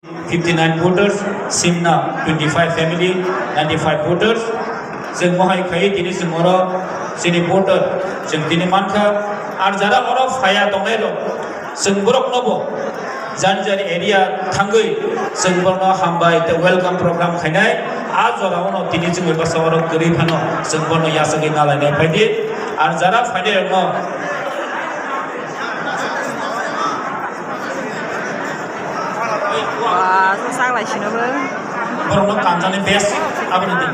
59 voters, Simna 25 family, 95 voters. जों महाय खाय दिनै जों अर जोंनि भोटर जों दिनै मानखा आरो जारा अर फाया दंनायल' जों बरक नबो जानजारि एरिया थांगै जों बरनो हामबाय द वेलकाम प्रोग्राम खायनाय आ जरावनो दिनै जों बासा अर गरीबानो जों बरनो यासगै नालायनाय फायदि आरो जारा फायदे न sang lại xin nữa Orang nak kancan ni best apa nanti?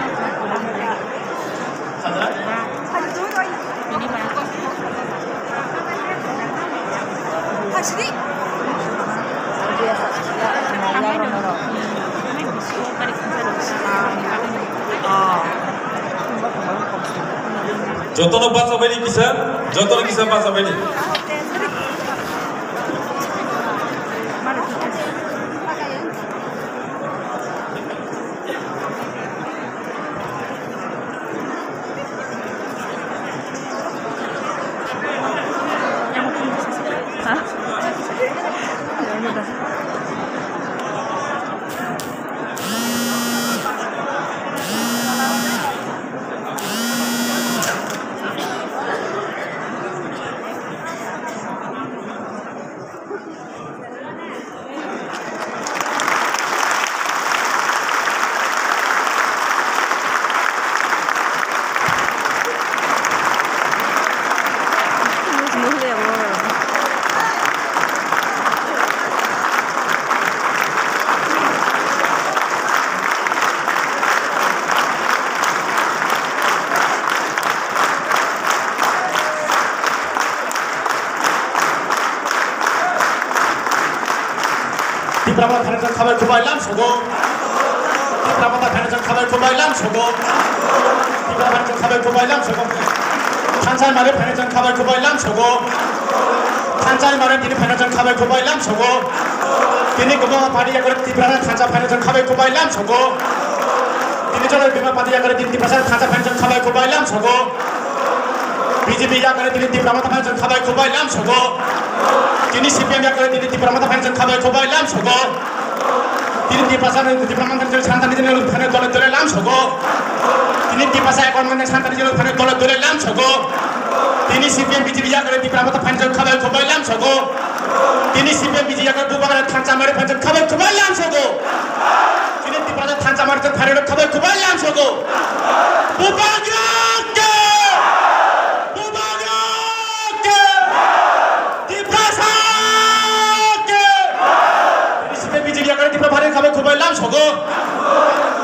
Jotono bahasa beli kisah, jotono kisah bahasa beli. Diprama Panajan Kabar Kubai Lam Sogo Diprama Panajan Kabar Kubai Lam Sogo Diprama Panajan Kabar Kubai Lam Sogo Tanzai Mare Panajan Kabar Kubai Lam Sogo Tanzai Mare Dini Panajan Kabar Kubai Lam Sogo Dini Gubama Padi Agar Diprama Tanzai Panajan Kabar Kubai Lam Sogo Dini Jola Bima Padi Agar Dini Diprama Tanzai Panajan Kabar Kubai Lam Sogo BJP Agar Dini Diprama Panajan Kabar Kubai Lam Sogo Dini CPM Agar Dini Diprama Panajan Kabar Kubai Lam Sogo Dini Diprama Panajan Santani Dini Panajan Dola Dola Lam Sogo Dini Diprama Ekonomi Santani Dini Panajan Dola Dola Lam Sogo Dini CPM BJP Agar Diprama Panajan Kabar Kubai Lam Sogo Dini CPM BJP Agar Bubagar Tanzamare Panajan Kabar Kubai Lam Sogo Dini Diprama Tanzamare Panajan Kabar Kubai Lam Sogo Bubagar Kabar Kubai Lam Sogo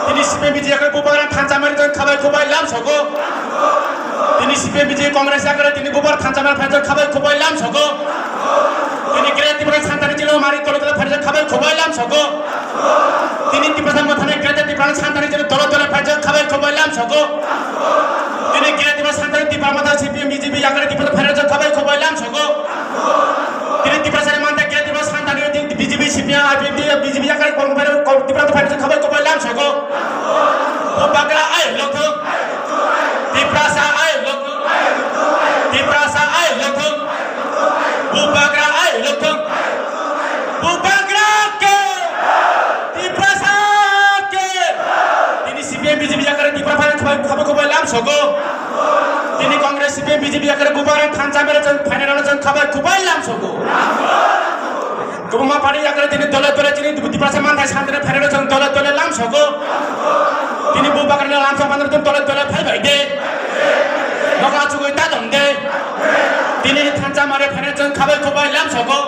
Dini CPM BJP Agar Bubagar Tanzamare Kabar Kubai Lam Sogo Dini CPM BJP Congress Agar Dini Bubagar Tanzamare Kabar Kubai Lam Sogo Dini Great Diprama Santani Jilo Mari Dola Dola Kabar Kubai Lam Sogo Dini Diprama Mathane Great Diprama Santani Jilo Dola Dola Kabar Kubai Lam Sogo Dini Great Diprama Santani Diprama CPM BJP Agar Diprama Kabar Kubai Lam Sogo Dini Diprama Manta Great Diprama Santani BJP CPM BJP Agar Diprama Kabar Kubai Lam Sogo Bubagar ay loto Diprasa ay loto Diprasa ay loto Bubagar ay loto Bubagar ke Diprasa ke Dini CPM BJP Agar Diprama Kabar Kubai Lam Sogo Dini Congress CPM BJP Agar Bubagar Tanzamare Kabar Kubai Lam Sogo Gubama Padi Agar Dini Dola Dola Dini Diprasa Mantai Santani Panajan Dola Dola Lam Sogo Dini Bubagar Lam Sogo Panajan Dola Dola Phai De Noka Chugui Ta Dong De Dini Tanzamare Panajan Kabar Kubai Lam Sogo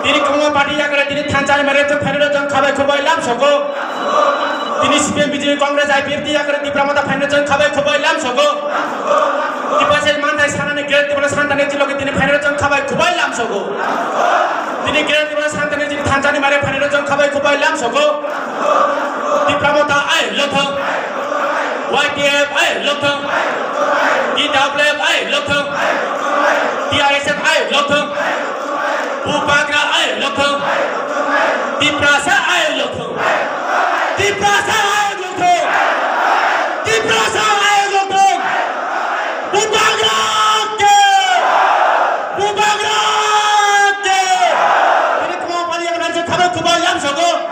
Dini Gubama Padi Agar Dini Tanzamare Panajan Kabar Kubai Lam Sogo Dini CPM BJP Congress IPFD Agar Diprama Panajan Kabar Kubai Lam Sogo Diprasa Mantai Santani Great Diprama Santani Jilo Dini Panajan Kabar Kubai Lam Sogo Dini Great Diprama Santani Jilo Tanzani Mare Panajan Kabar Kubai Lam Sogo Diprama ay loto YPF ay loto DWF ay loto DISF ay loto Bubagar ay loto Diprasa ay loto Diprasa ay loto Diprasa ay loto Bubagar ke Bubagar ke Dini Gubama Padi Agar Kabar Kubai Lam Sogo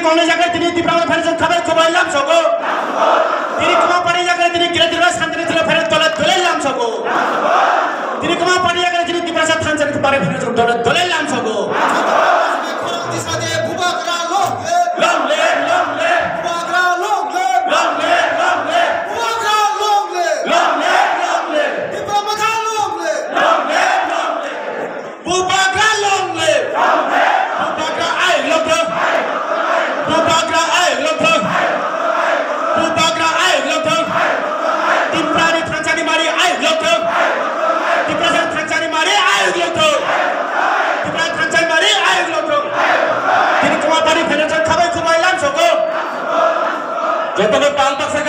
কোনো জায়গায় তিনি তীব্রভাবে ফেলেছেন খাবার খোবাই লাম সগো তিনি কমা পানি জায়গায় তিনি গিরে দিলে শান্তি ছিল ফেরে দলে দলে লাম সগো তিনি কমা পানি জায়গায় তিনি তীব্রসা থানছেন পারে ফেলেছেন দলে দলে লাম সগো যতক্ষণ পাল পাকসা